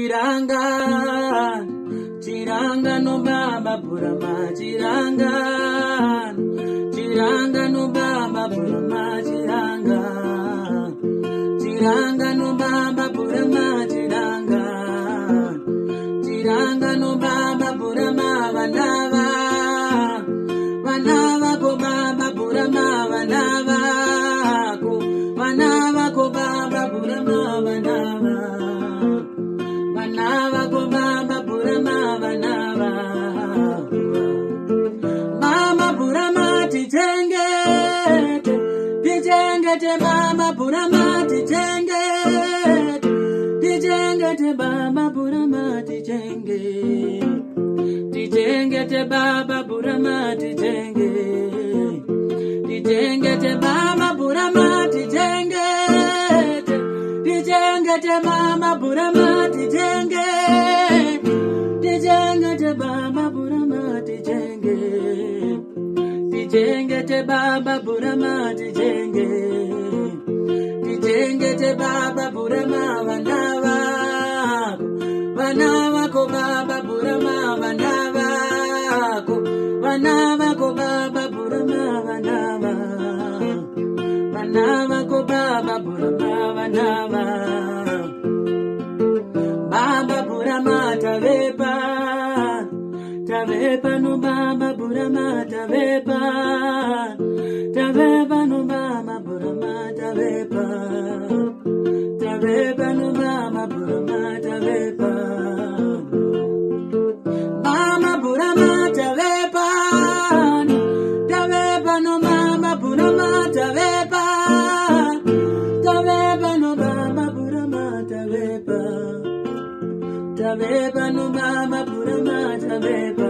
Chiranga, Chiranga no baba burama, Chiranga, Chiranga no baba burama, Chiranga, Chiranga no baba burama, Chiranga, Chiranga no baba burama, Vanava, Vanava ko baba burama, Vanava ko baba burama, Vanava. Vanava go baba burama vanava. Mama burama tijengete, tijengete mama burama tijengete, tijengete baba burama tijenge, tijengete baba burama tijenge, tijengete baba burama tijengete, tijengete mama burama tijenge, tijengete baba burama tijenge, tijengete baba burama tijenge, tijengete baba burama vanava, vanava ko baba burama vanava ko, vanava ko baba burama vanava, vanava ko baba burama vanava. Baba burama tavepa, tavepa no baba burama tavepa, tavepa no baba burama tavepa, tavepa no baba burama tavepa, mama burama tavepa, tavepa no baba burama tavepa, tavepa no baba burama tavepa. Taveba no mama burama taveba.